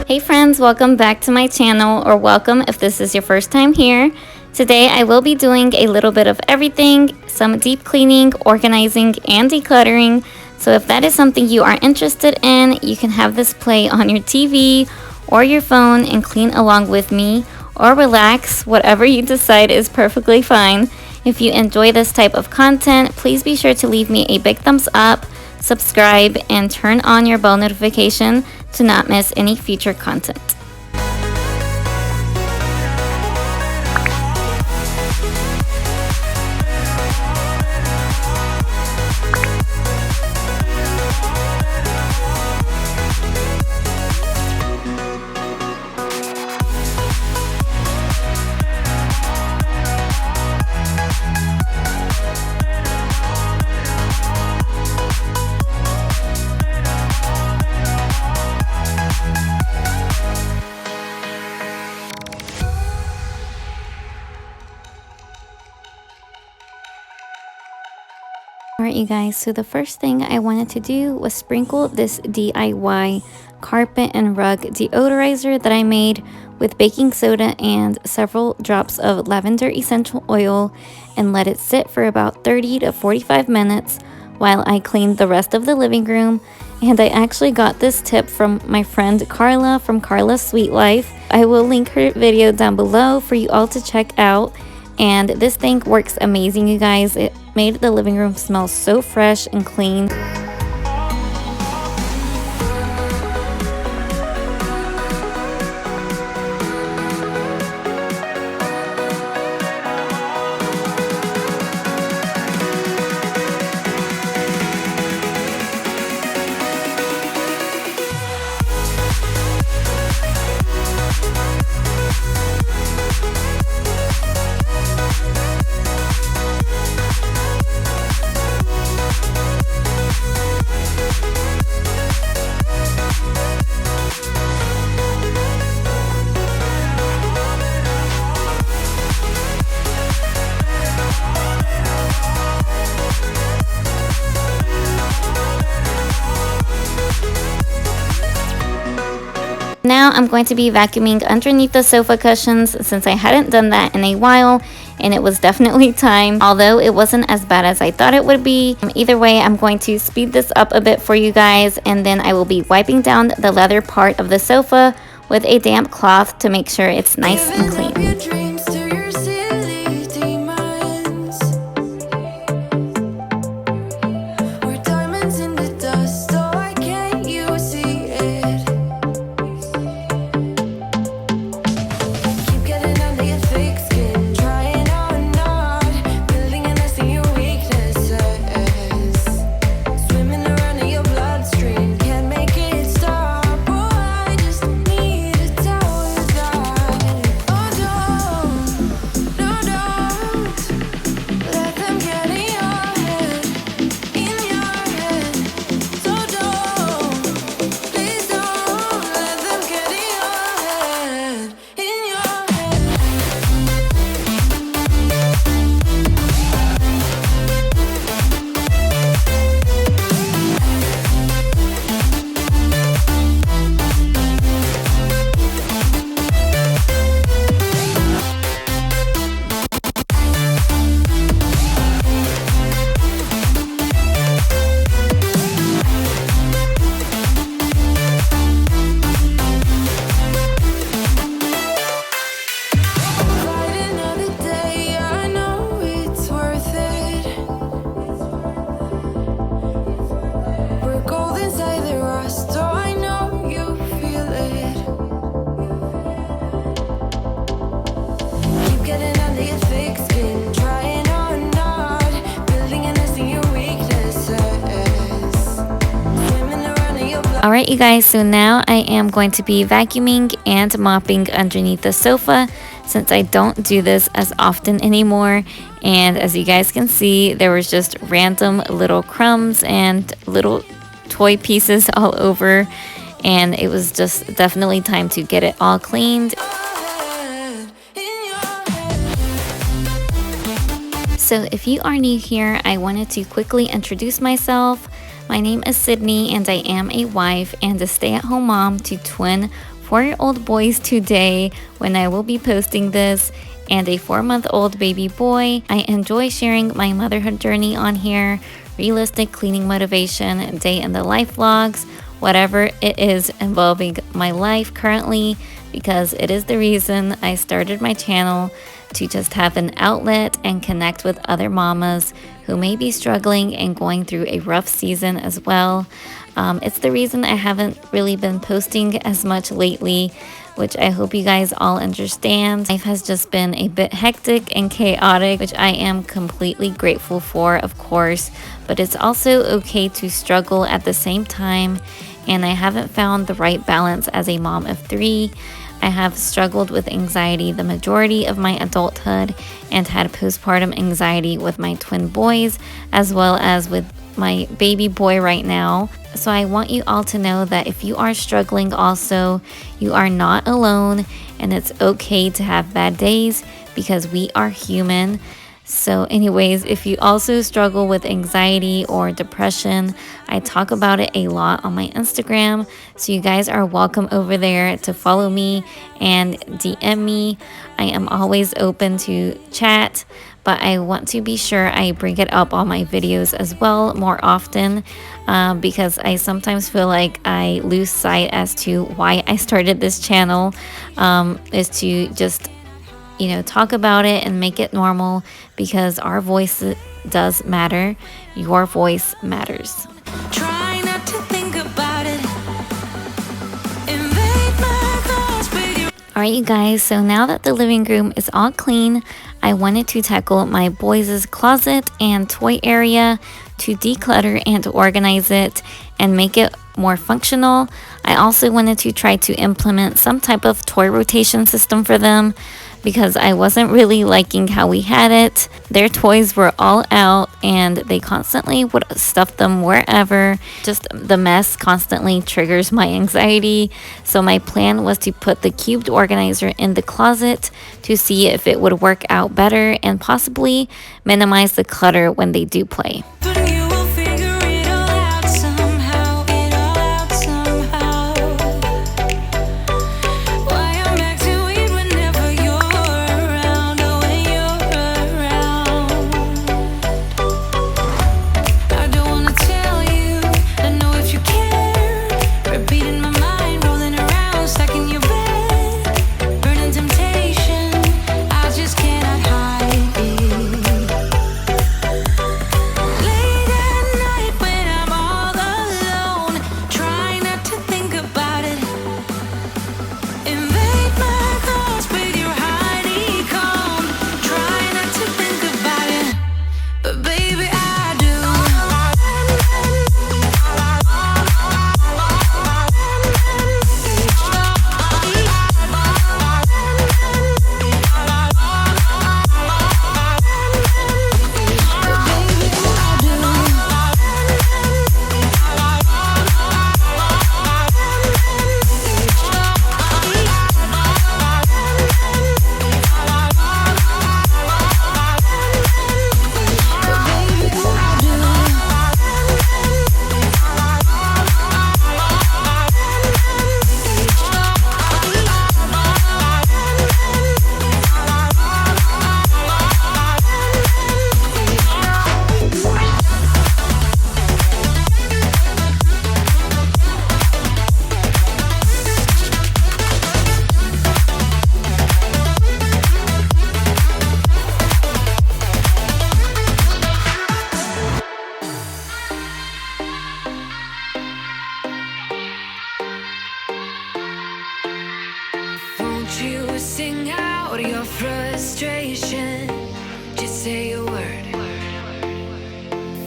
Hey friends, welcome back to my channel, or welcome if this is your first time here. Today I will be doing a little bit of everything, some deep cleaning, organizing, and decluttering. So if that is something you are interested in, you can have this play on your TV or your phone and clean along with me, or relax, whatever you decide is perfectly fine. If you enjoy this type of content, please be sure to leave me a big thumbs up, subscribe, and turn on your bell notification to not miss any future content. Alright you guys, so the first thing I wanted to do was sprinkle this DIY carpet and rug deodorizer that I made with baking soda and several drops of lavender essential oil and let it sit for about 30 to 45 minutes while I cleaned the rest of the living room. And I actually got this tip from my friend Carla from Carla's Sweet Life. I will link her video down below for you all to check out. And this thing works amazing, you guys. It made the living room smell so fresh and clean. Now I'm going to be vacuuming underneath the sofa cushions since I hadn't done that in a while, and it was definitely time, although it wasn't as bad as I thought it would be. Either way, I'm going to speed this up a bit for you guys, and then I will be wiping down the leather part of the sofa with a damp cloth to make sure it's nice and clean. Alright you guys, so now I am going to be vacuuming and mopping underneath the sofa since I don't do this as often anymore. And as you guys can see, there was just random little crumbs and little toy pieces all over, and it was just definitely time to get it all cleaned. So if you are new here, I wanted to quickly introduce myself. My name is Sydney and I am a wife and a stay-at-home mom to twin 4-year-old boys today when I will be posting this, and a 4-month-old baby boy. I enjoy sharing my motherhood journey on here, realistic cleaning motivation, day in the life vlogs, whatever it is involving my life currently, because it is the reason I started my channel, to just have an outlet and connect with other mamas who may be struggling and going through a rough season as well. It's the reason I haven't really been posting as much lately, which I hope you guys all understand. Life has just been a bit hectic and chaotic, which I am completely grateful for, of course, but it's also okay to struggle at the same time, and I haven't found the right balance as a mom of 3. I have struggled with anxiety the majority of my adulthood and had postpartum anxiety with my twin boys, as well as with my baby boy right now. So I want you all to know that if you are struggling also, you are not alone, and it's okay to have bad days because we are human. So anyways, if you also struggle with anxiety or depression, I talk about it a lot on my Instagram. So you guys are welcome over there to follow me and DM me. I am always open to chat, but I want to be sure I bring it up on my videos as well more often, because I sometimes feel like I lose sight as to why I started this channel, is to just talk about it and make it normal, because our voice does matter. Your voice matters. Try not to think about it. Invade my thoughts with you. Alright you guys, so now that the living room is all clean, I wanted to tackle my boys' closet and toy area to declutter and organize it and make it more functional. I also wanted to try to implement some type of toy rotation system for them, because I wasn't really liking how we had it. Their toys were all out and they constantly would stuff them wherever. Just the mess constantly triggers my anxiety. So my plan was to put the cubed organizer in the closet to see if it would work out better and possibly minimize the clutter when they do play. But you will figure it all out somehow, Why I'm acting weird whenever you're around, oh, when you're around. I don't wanna tell you, I know if you care. Repeating my mind, rolling around, stuck in your bed, burning temptation. I just cannot hide it. Late at night when I'm all alone, try not to think about it. Invade my thoughts with your honeycomb. Try not to think about it, but baby I do. Won't you sing out your frustration? Just say a word.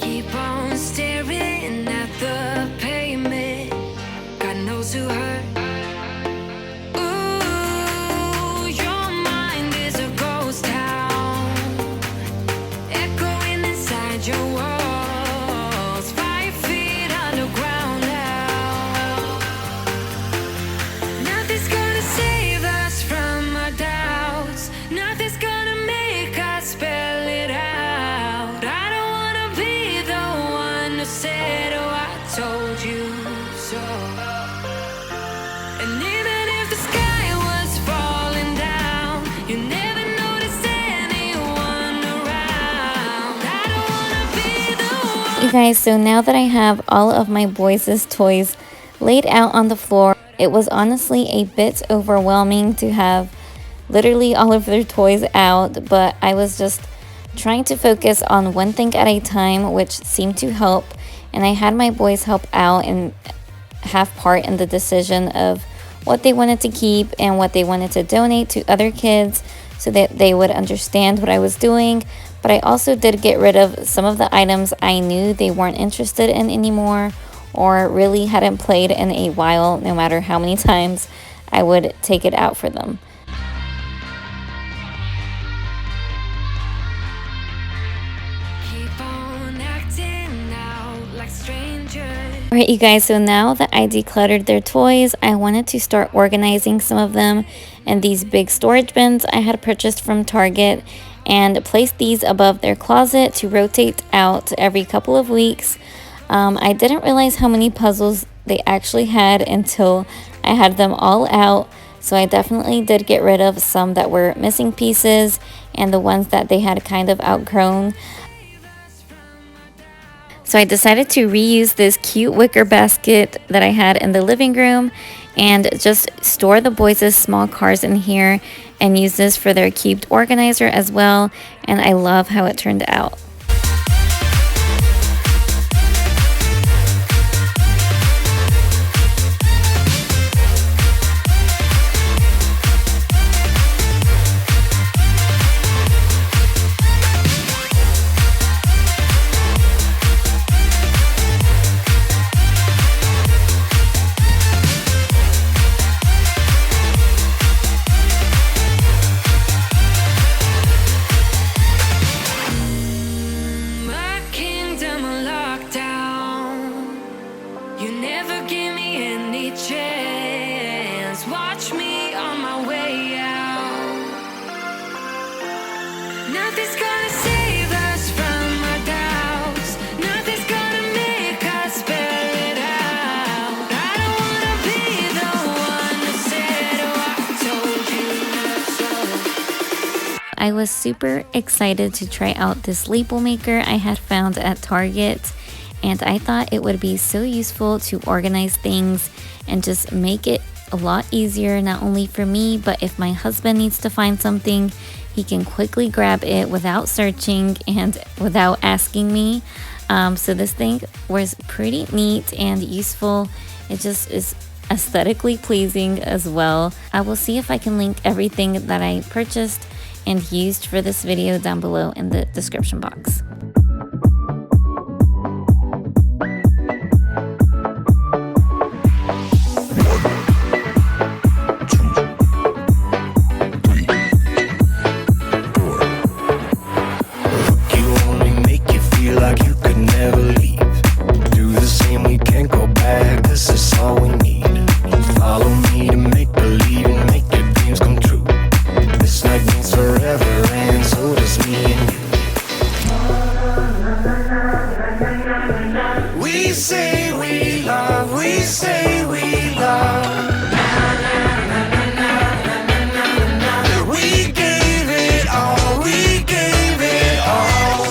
Keep on staring at the pavement. God knows who hurt. Ooh, your mind is a ghost town, echoing inside your walls. 5 feet underground now. Nothing's gonna save us from our doubts. Nothing's gonna make us spell it out. I don't wanna be the one who said, oh, I told you so. And even if you guys, so now that I have all of my boys' toys laid out on the floor, it was honestly a bit overwhelming to have literally all of their toys out, but I was just trying to focus on one thing at a time, which seemed to help. And I had my boys help out and have part in the decision of what they wanted to keep and what they wanted to donate to other kids so that they would understand what I was doing. But I also did get rid of some of the items I knew they weren't interested in anymore or really hadn't played in a while, no matter how many times I would take it out for them. Keep on acting out like strangers. Alright, you guys, so now that I decluttered their toys, I wanted to start organizing some of them in these big storage bins I had purchased from Target and place these above their closet to rotate out every couple of weeks. I didn't realize how many puzzles they actually had until I had them all out, so I definitely did get rid of some that were missing pieces and the ones that they had kind of outgrown. So I decided to reuse this cute wicker basket that I had in the living room and just store the boys' small cars in here and use this for their cubed organizer as well. And I love how it turned out. My kingdom on lockdown. You never give me any chance. Watch me on my way out. Nothing's gonna save us from our doubts. Nothing's gonna make us spell it out. I don't wanna be the one that said, oh, I told you not so. I was super excited to try out this label maker I had found at Target, and I thought it would be so useful to organize things and just make it a lot easier, not only for me, but if my husband needs to find something, he can quickly grab it without searching and without asking me. So this thing was pretty neat and useful. It just is aesthetically pleasing as well. I will see if I can link everything that I purchased and used for this video down below in the description box. You only make you feel like you could never leave. Do the same, we can't go back. This is all we need. Follow me to make believe and make your dreams come true. This night means forever, and so does me and you. We say we love, we say we love. We gave it all, we gave it all.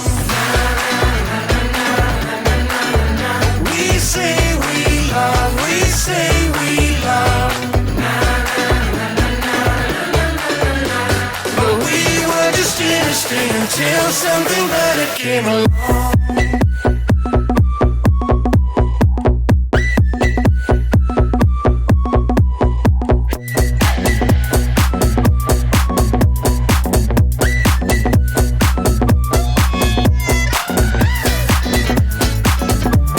We say we love, we say we love. But we were just innocent until something better came along.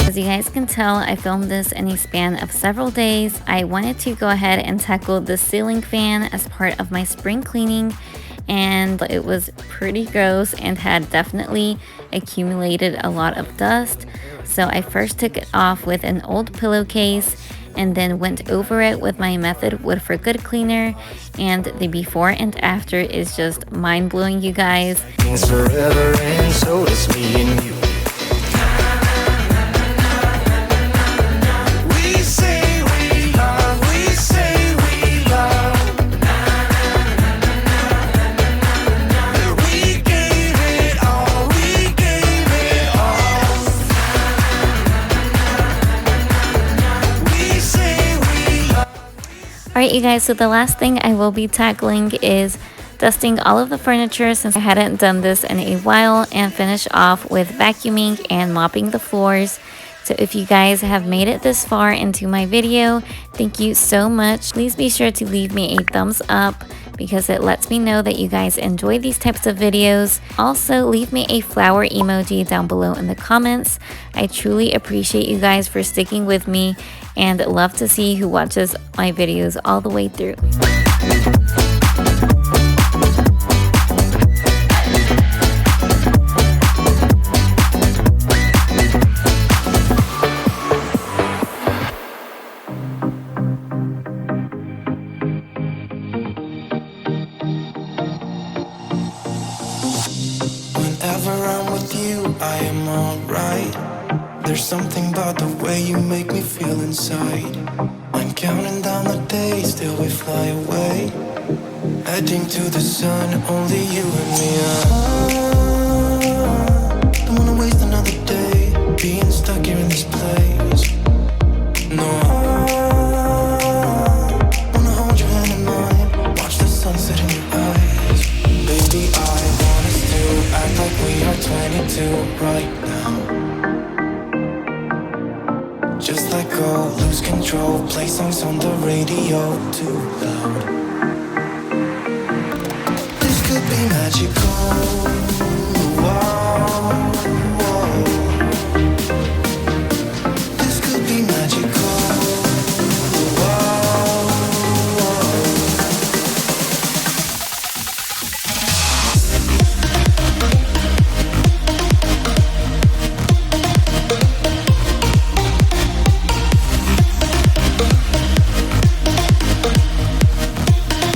As you guys can tell, I filmed this in a span of several days. I wanted to go ahead and tackle the ceiling fan as part of my spring cleaning, and it was pretty gross and had definitely accumulated a lot of dust. So I first took it off with an old pillowcase and then went over it with my Method Wood for Good cleaner, and the before and after is just mind-blowing, you guys. Means forever, and so does me and you. We say we love, we say we love. We gave it all, we gave it all. Alright you guys, so the last thing I will be tackling is dusting all of the furniture since I hadn't done this in a while, and finish off with vacuuming and mopping the floors. So if you guys have made it this far into my video, thank you so much. Please be sure to leave me a thumbs up because it lets me know that you guys enjoy these types of videos. Also, leave me a flower emoji down below in the comments. I truly appreciate you guys for sticking with me and love to see who watches my videos all the way through. Whenever I'm with you, I am alright. There's something about the way you make me feel inside. I'm counting down the days till we fly away, heading to the sun, only you and me. Don't wanna waste another day being stuck here in this place. No, I wanna hold your hand in mine, watch the sunset in your eyes. Baby, I want us to act like we are 22 right now. Just let go, lose control, play songs on the radio too loud. This could be magical. Whoa, whoa. This could be magical. Whoa, whoa.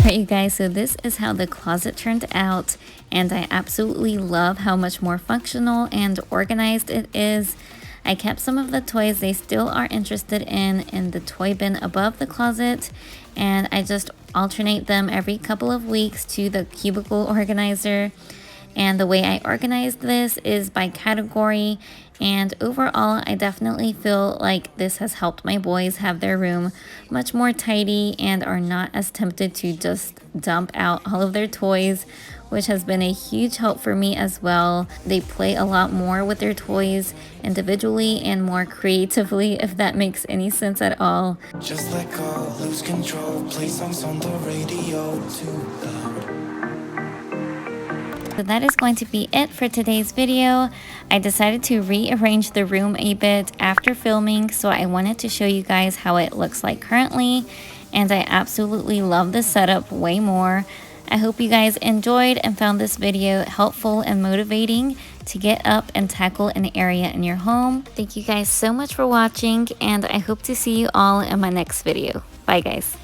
Alright you guys, so this is how the closet turned out, and I absolutely love how much more functional and organized it is. I kept some of the toys they still are interested in the toy bin above the closet, and I just alternate them every couple of weeks to the cubicle organizer. And the way I organized this is by category, and overall I definitely feel like this has helped my boys have their room much more tidy and are not as tempted to just dump out all of their toys, which has been a huge help for me as well. They play a lot more with their toys individually and more creatively, if that makes any sense at all. Just let go, lose control, play songs on the radio too loud. So that is going to be it for today's video. I decided to rearrange the room a bit after filming, so I wanted to show you guys how it looks like currently, and I absolutely love this setup way more. I hope you guys enjoyed and found this video helpful and motivating to get up and tackle an area in your home. Thank you guys so much for watching, and I hope to see you all in my next video. Bye guys.